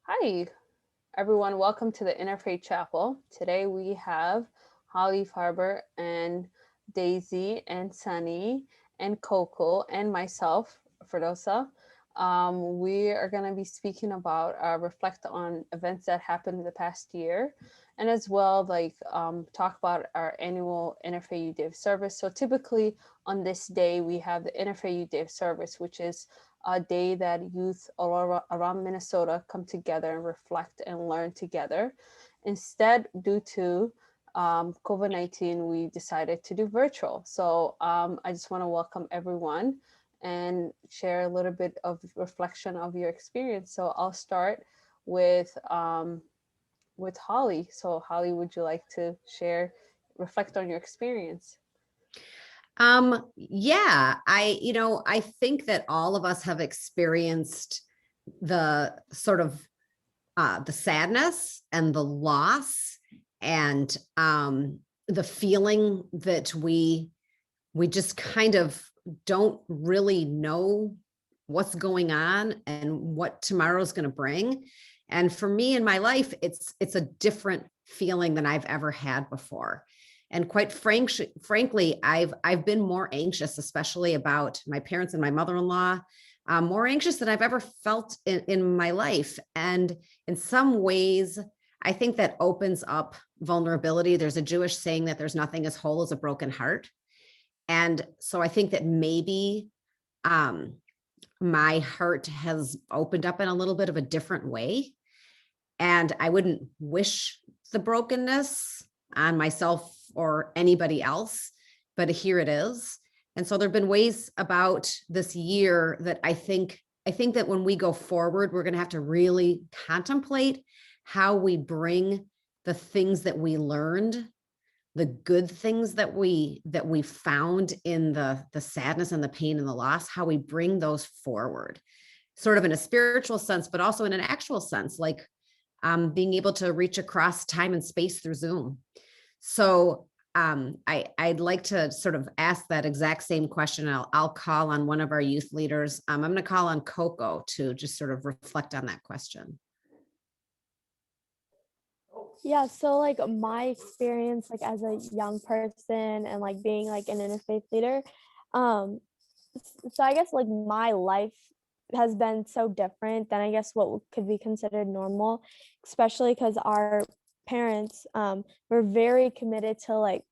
Hi, everyone. Welcome to the Interfaith Chapel. Today we have Holly, Farber, and Daisy, and Sunny, and Coco, and myself, Fardosa. We are going to be speaking about reflect on events that happened in the past year, and as well talk about our annual Interfaith Youth Day of Service. So typically on this day we have the Interfaith Youth Day of Service, which is a day that youth all around Minnesota come together and reflect and learn together. Instead, due to COVID-19, we decided to do virtual. So I just want to welcome everyone and share a little bit of reflection of your experience. So I'll start with Holly. So Holly, would you like to reflect on your experience? I think that all of us have experienced the sort of the sadness and the loss and the feeling that we just kind of don't really know what's going on and what tomorrow's going to bring. And for me in my life, it's a different feeling than I've ever had before. And quite frankly, I've been more anxious, especially about my parents and my mother-in-law, more anxious than I've ever felt in my life. And in some ways, I think that opens up vulnerability. There's a Jewish saying that there's nothing as whole as a broken heart. And so I think that maybe my heart has opened up in a little bit of a different way. And I wouldn't wish the brokenness on myself or anybody else, but here it is. And so there've been ways about this year that I think that when we go forward, we're going to have to really contemplate how we bring the things that we learned, the good things that we found in the sadness and the pain and the loss, how we bring those forward, sort of in a spiritual sense, but also in an actual sense, like being able to reach across time and space through Zoom. So I'd like to sort of ask that exact same question. I'll call on one of our youth leaders. I'm going to call on Coco to just sort of reflect on that question. Yeah, so like my experience like as a young person and like being like an interfaith leader, so I guess like my life has been so different than I guess what could be considered normal, especially because our parents were very committed to like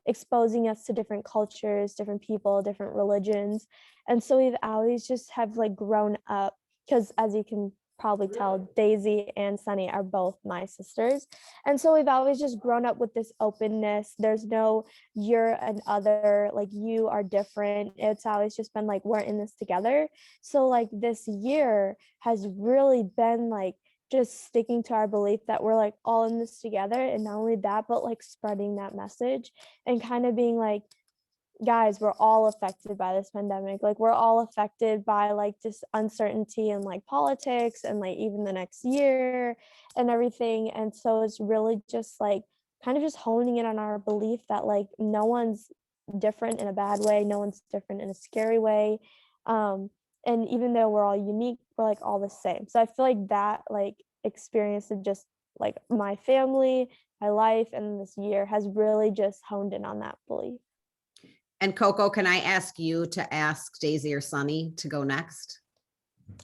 exposing us to different cultures, different people, different religions. And so we've always just have like grown up because as you can probably tell, Daisy and Sunny are both my sisters. And so we've always just grown up with this openness. There's no you're an other, like you are different. It's always just been like we're in this together. So like this year has really been like just sticking to our belief that we're like all in this together, and not only that but like spreading that message and kind of being like, guys, we're all affected by this pandemic. Like we're all affected by like just uncertainty and like politics and like even the next year and everything. And so it's really just like kind of just honing in on our belief that like no one's different in a bad way, no one's different in a scary way. And even though we're all unique, we're like all the same. So I feel like that like experience of just like my family, my life, and this year has really just honed in on that belief. And Coco, can I ask you to ask Daisy or Sunny to go next?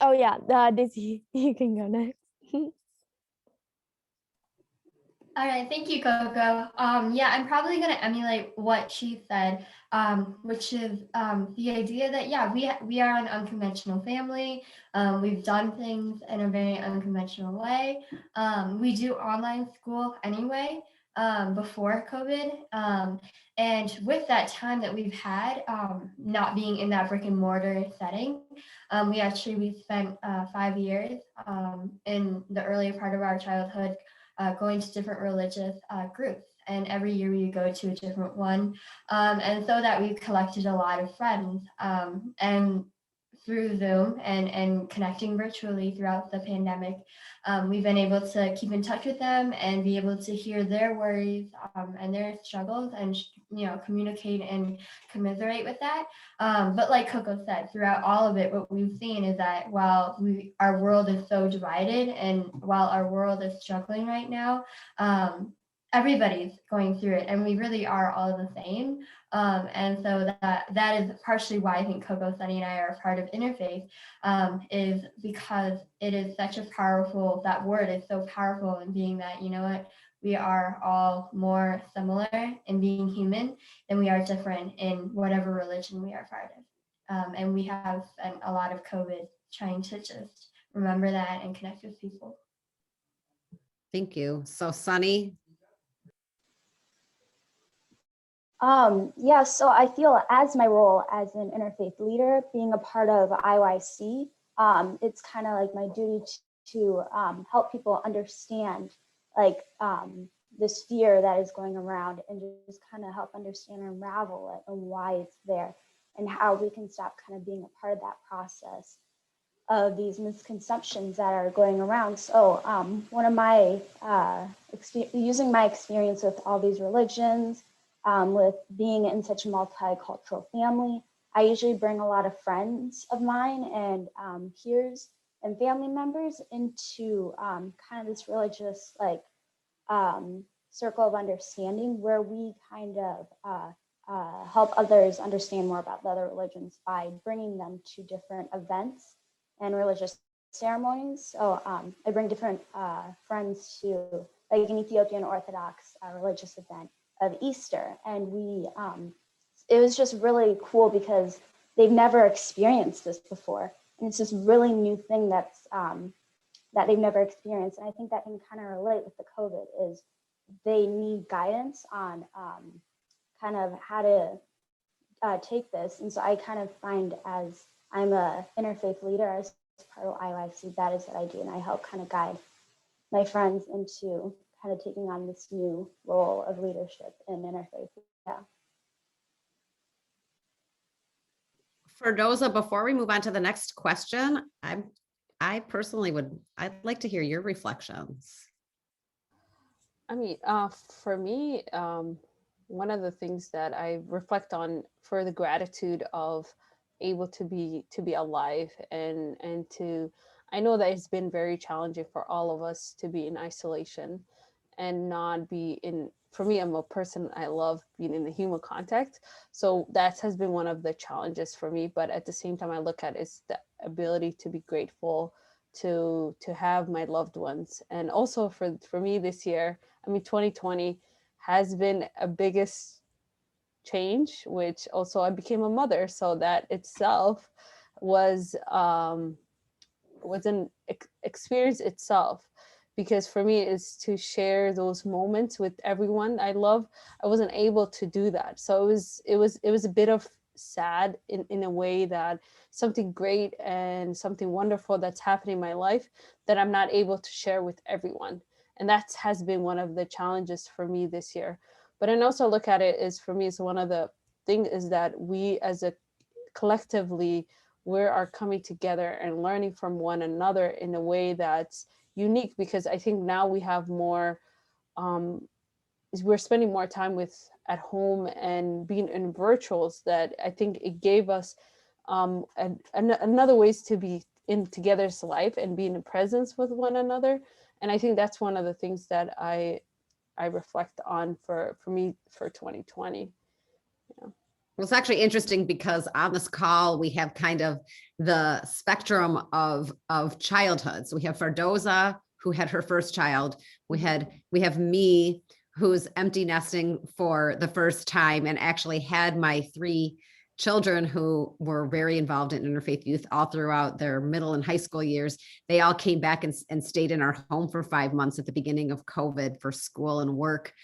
Oh yeah, Daisy, you can go next. All right, thank you, Coco. Yeah, I'm probably going to emulate what she said, which is the idea that, yeah, we are an unconventional family. We've done things in a very unconventional way. We do online school anyway before COVID. And with that time that we've had, not being in that brick and mortar setting, we spent 5 years in the earlier part of our childhood going to different religious groups. And every year we go to a different one. And so that we've collected a lot of friends. And through Zoom and connecting virtually throughout the pandemic, we've been able to keep in touch with them and be able to hear their worries and their struggles, and communicate and commiserate with that. But like Coco said, throughout all of it, what we've seen is that while our world is so divided, and while our world is struggling right now, everybody's going through it, and we really are all the same. And so that is partially why I think Coco, Sunny, and I are part of Interfaith, is because it is such a powerful, that word is so powerful in being that, what, we are all more similar in being human than we are different in whatever religion we are part of. And we have spent a lot of COVID trying to just remember that and connect with people. Thank you. So Sunny. Yeah, so I feel as my role as an interfaith leader, being a part of IYC, it's kind of like my duty to help people understand like this fear that is going around, and just kind of help understand and unravel it and why it's there, and how we can stop kind of being a part of that process of these misconceptions that are going around. So one of my, using my experience with all these religions, with being in such a multicultural family, I usually bring a lot of friends of mine and peers and family members into kind of this religious like circle of understanding, where we kind of help others understand more about the other religions by bringing them to different events and religious ceremonies. So I bring different friends to like an Ethiopian Orthodox religious event of Easter, and we it was just really cool because they've never experienced this before, and it's this really new thing that's that they've never experienced. And I think that can kind of relate with the COVID, is they need guidance on kind of how to take this. And so I kind of find, as I'm a interfaith leader as part of IYC, that is what I do, and I help kind of guide my friends into kind of taking on this new role of leadership in interfaith. Yeah. Fardosa, before we move on to the next question, I personally I'd like to hear your reflections. I mean, for me, one of the things that I reflect on for the gratitude of able to be alive, and to, I know that it's been very challenging for all of us to be in isolation and not be in, for me, I'm a person, I love being in the human contact. So that has been one of the challenges for me. But at the same time, I look at it's the ability to be grateful to have my loved ones. And also for me this year, I mean, 2020 has been a biggest change, which also I became a mother. So that itself was an experience itself, because for me is to share those moments with everyone I love. I wasn't able to do that. So it was a bit of sad in a way, that something great and something wonderful that's happening in my life that I'm not able to share with everyone. And that has been one of the challenges for me this year. But I also look at it as, for me, is one of the things is that we as a collectively, we are coming together and learning from one another in a way that's unique, because I think now we have more, we're spending more time at home and being in virtuals, that I think it gave us another ways to be in together's life and be in presence with one another. And I think that's one of the things that I reflect on for me for 2020. Yeah. Well, it's actually interesting because on this call, we have kind of the spectrum of childhood. So we have Fardosa, who had her first child. We have me, who's empty nesting for the first time, and actually had my 3 children who were very involved in interfaith youth all throughout their middle and high school years. They all came back and stayed in our home for 5 months at the beginning of COVID for school and work.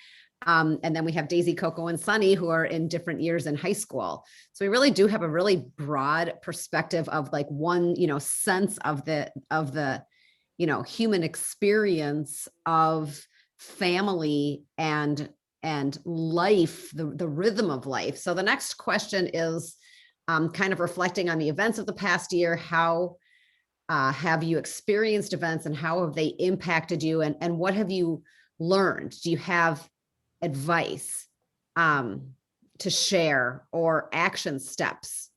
And then we have Daisy, Coco, and Sunny, who are in different years in high school. So we really do have a really broad perspective of like one, sense of the human experience of family and life, the rhythm of life. So the next question is, kind of reflecting on the events of the past year. How have you experienced events and how have they impacted you? And what have you learned? Do you have advice to share or action steps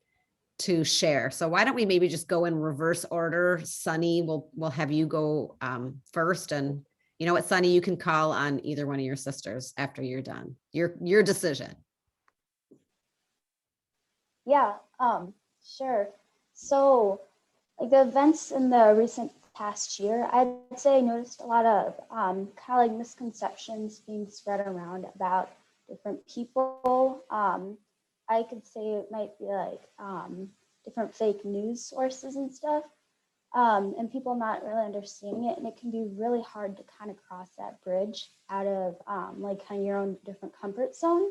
to share? So why don't we maybe just go in reverse order? Sunny, we'll have you go first. And you know what, Sunny, you can call on either one of your sisters after you're done. Your decision. Yeah, sure. So like the events in the recent past year, I'd say I noticed a lot of kind of like misconceptions being spread around about different people. I could say it might be like different fake news sources and stuff, and people not really understanding it. And it can be really hard to kind of cross that bridge out of like kind of your own different comfort zone,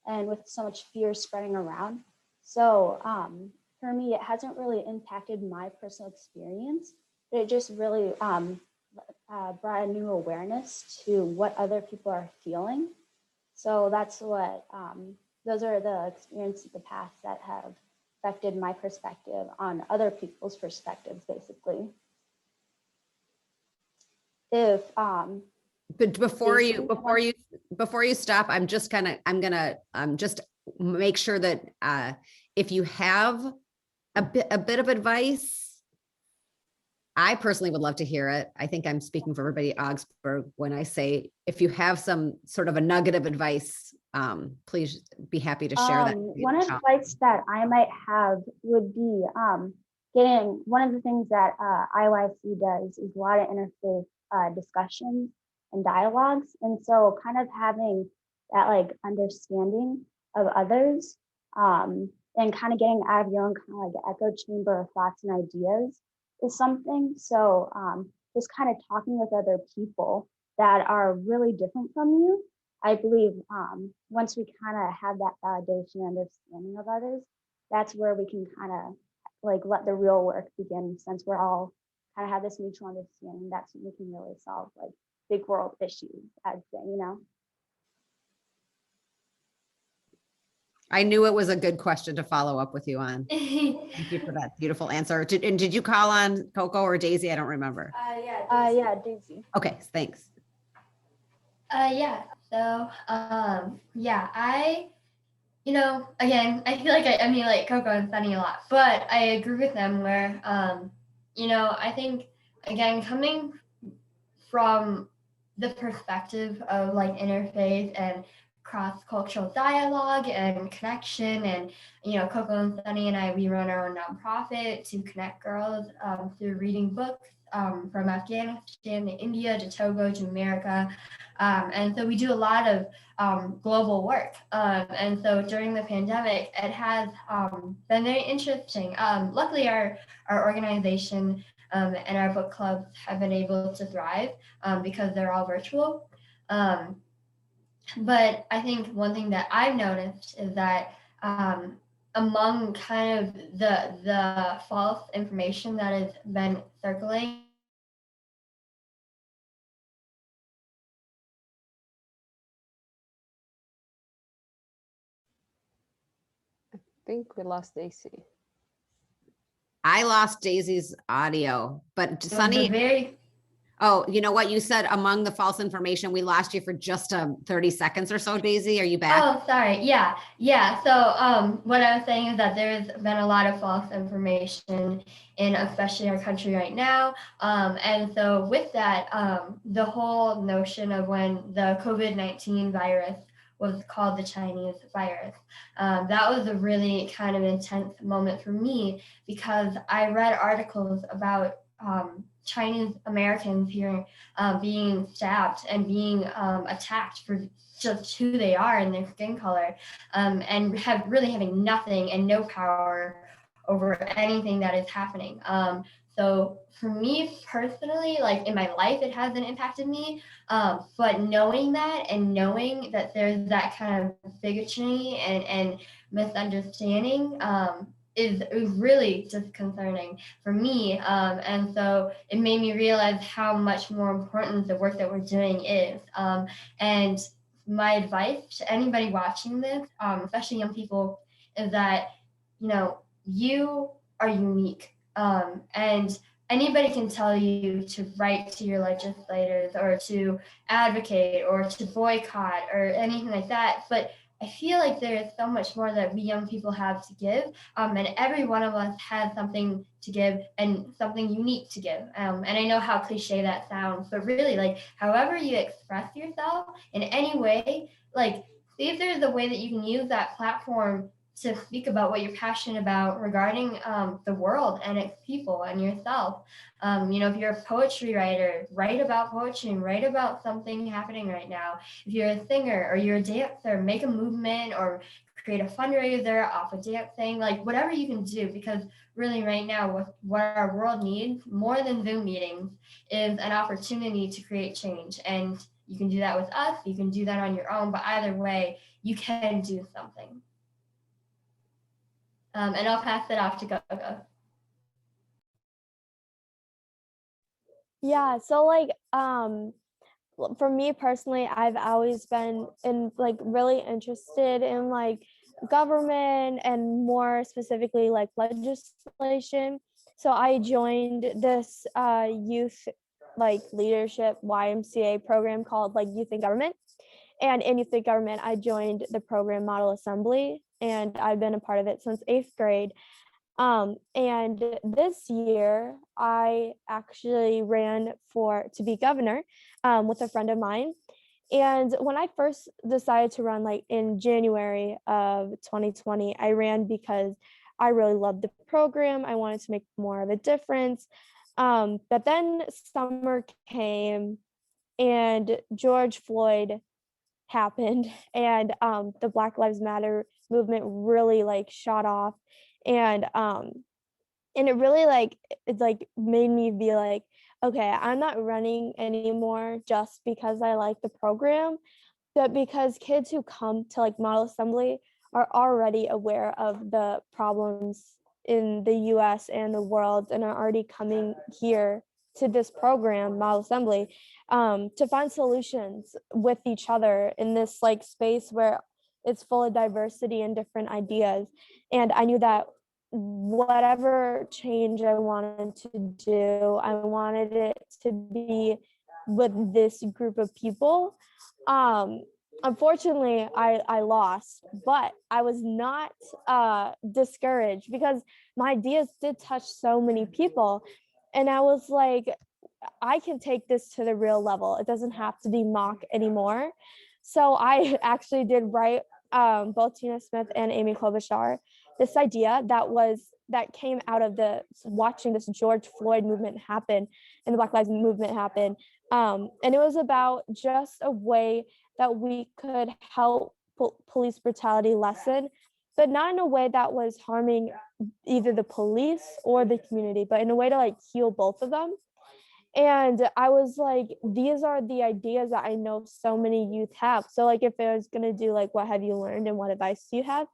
and with so much fear spreading around. So for me, it hasn't really impacted my personal experience, but it just really brought a new awareness to what other people are feeling. So that's what, those are the experiences of the past that have affected my perspective on other people's perspectives, basically. If But before you stop, I'm gonna just make sure that if you have a bit of advice, I personally would love to hear it. I think I'm speaking for everybody at Augsburg when I say, if you have some sort of a nugget of advice, please be happy to share that. One advice that I might have would be getting, one of the things that IYC does is a lot of interfaith discussions and dialogues. And so kind of having that like understanding of others and kind of getting out of your own kind of like echo chamber of thoughts and ideas is something. So just kind of talking with other people that are really different from you. I believe once we kind of have that validation and understanding of others, that's where we can kind of like let the real work begin, since we're all kind of have this mutual understanding. That's when we can really solve like big world issues, I'd say, you know. I knew it was a good question to follow up with you on. Thank you for that beautiful answer. Did you call on Coco or Daisy? I don't remember. Yeah, Daisy. Okay, thanks. Yeah. So, yeah, again, I feel like I emulate Coco and Sunny a lot, but I agree with them where, I think, again, coming from the perspective of like interfaith and cross-cultural dialogue and connection, and Coco and Sunny and I, we run our own nonprofit to connect girls through reading books from Afghanistan to India to Togo to America, and so we do a lot of global work, and so during the pandemic it has been very interesting. Luckily our organization and our book clubs have been able to thrive because they're all virtual. But I think one thing that I've noticed is that among kind of the false information that has been circulating, I think we lost Daisy. I lost Daisy's audio, but Sunny, oh, you know what you said among the false information, we lost you for just 30 seconds or so. Daisy, are you back? Oh, sorry. Yeah. So what I was saying is that there's been a lot of false information in especially our country right now. And so with that, the whole notion of when the COVID-19 virus was called the Chinese virus, that was a really kind of intense moment for me, because I read articles about Chinese Americans here being stabbed and being attacked for just who they are and their skin color, and having nothing and no power over anything that is happening. So for me personally, like in my life, it hasn't impacted me. But knowing that and knowing that there's that kind of bigotry and misunderstanding is really disconcerting for me. And so it made me realize how much more important the work that we're doing is. And my advice to anybody watching this, especially young people, is that, you are unique. And anybody can tell you to write to your legislators or to advocate or to boycott or anything like that. But I feel like there is so much more that we young people have to give. And every one of us has something to give and something unique to give. And I know how cliche that sounds, but really, like, however you express yourself in any way, like, see if there's a way that you can use that platform to speak about what you're passionate about regarding the world and its people and yourself. If you're a poetry writer, write about poetry and write about something happening right now. If you're a singer or you're a dancer, make a movement or create a fundraiser off of dancing, like whatever you can do, because really right now what our world needs more than Zoom meetings is an opportunity to create change. And you can do that with us, you can do that on your own, but either way, you can do something. And I'll pass it off to Coco. Yeah, so like for me personally, I've always been really interested in like government and more specifically like legislation. So I joined this youth like leadership YMCA program called like Youth in Government. And in Youth in Government, I joined the program Model Assembly, and I've been a part of it since 8th grade. And this year, I actually ran to be governor with a friend of mine. And when I first decided to run, like in January of 2020, I ran because I really loved the program. I wanted to make more of a difference. But then summer came and George Floyd happened, and the Black Lives Matter movement really like shot off. And it really it made me be like, okay, I'm not running anymore just because I like the program, but because kids who come to like Model Assembly are already aware of the problems in the US and the world and are already coming here to this program, Model Assembly, to find solutions with each other in this like space where it's full of diversity and different ideas. And I knew that whatever change I wanted to do, I wanted it to be with this group of people. Unfortunately, I lost, but I was not discouraged because my ideas did touch so many people. And I was like, I can take this to the real level. It doesn't have to be mock anymore. So I actually did write both Tina Smith and Amy Klobuchar this idea that came out of watching this George Floyd movement happen and the Black Lives movement happen. And it was about just a way that we could help police brutality lessen, but not in a way that was harming either the police or the community, but in a way to like heal both of them. And I was like, these are the ideas that I know so many youth have. So like if I was gonna do like what have you learned and what advice do you have,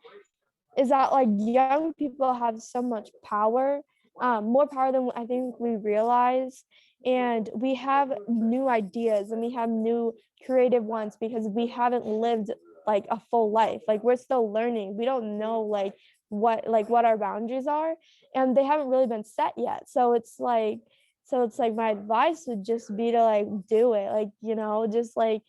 is that like young people have so much power, more power than I think we realize. And we have new ideas and we have new creative ones because we haven't lived like a full life. Like we're still learning. We don't know what our boundaries are, and they haven't really been set yet. So it's like my advice would just be to like do it, like, just like,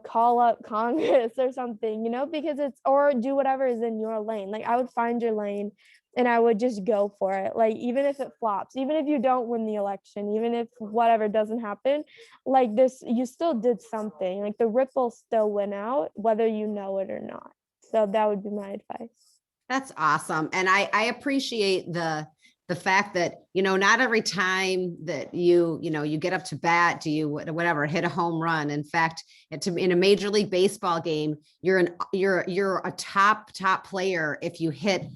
call up Congress or something, because or do whatever is in your lane. Like I would find your lane and I would just go for it. Like, even if it flops, even if you don't win the election, even if whatever doesn't happen, like this, you still did something. Like the ripple still went out, whether you know it or not. So that would be my advice. That's awesome. And I appreciate the fact that, not every time that you get up to bat, do you hit a home run. In fact, in a Major League Baseball game, you're a top player if you hit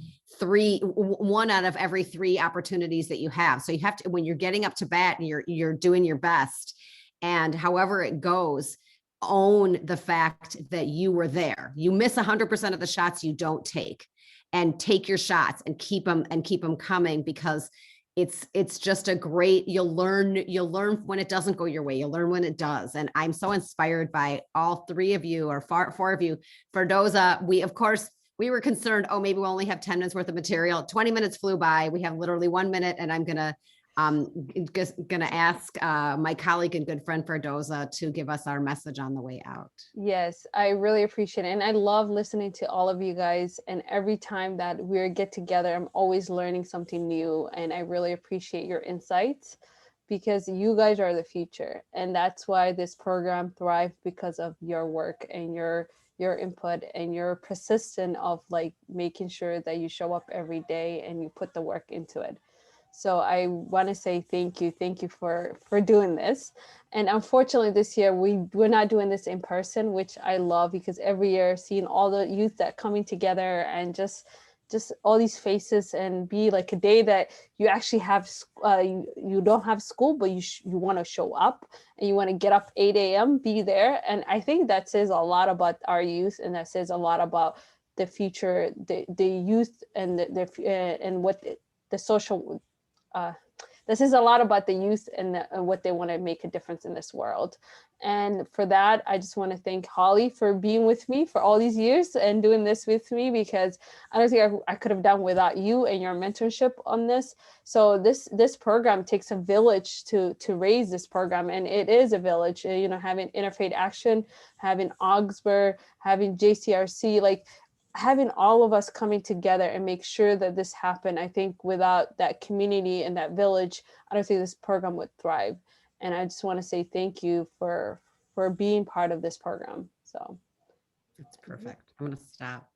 one out of every 3 opportunities that you have. So you have to, when you're getting up to bat and you're doing your best, and however it goes, own the fact that you were there. You miss 100% of the shots you don't take, and take your shots and keep them coming, because it's just a great, you'll learn when it doesn't go your way, you'll learn when it does. And I'm so inspired by all 3 of you, or 4 of you. Fardosa, we of course we were concerned, oh, maybe we'll only have 10 minutes worth of material. 20 minutes flew by. We have literally 1 minute, and I'm gonna ask my colleague and good friend Fardosa to give us our message on the way out. Yes, I really appreciate it. And I love listening to all of you guys. And every time that we get together, I'm always learning something new. And I really appreciate your insights because you guys are the future. And that's why this program thrived, because of your work and your input and your persistence of like making sure that you show up every day and you put the work into it. So I want to say thank you for doing this. And unfortunately this year we're not doing this in person, which I love, because every year seeing all the youth that coming together and just all these faces, and be like a day that you actually have you don't have school, but you want to show up and you want to get up 8 a.m. be there. And I think that says a lot about our youth, and that says a lot about the future, the youth, and and what the social this is a lot about the youth and what they want to make a difference in this world. And for that, I just want to thank Holly for being with me for all these years and doing this with me, because I don't think I could have done without you and your mentorship on this. So this program takes a village to raise this program, and it is a village. You know, having Interfaith Action, having Augsburg, having JCRC, like having all of us coming together and make sure that this happened. I think without that community and that village, I don't think this program would thrive. And I just want to say thank you for being part of this program. So That's perfect. I'm going to stop.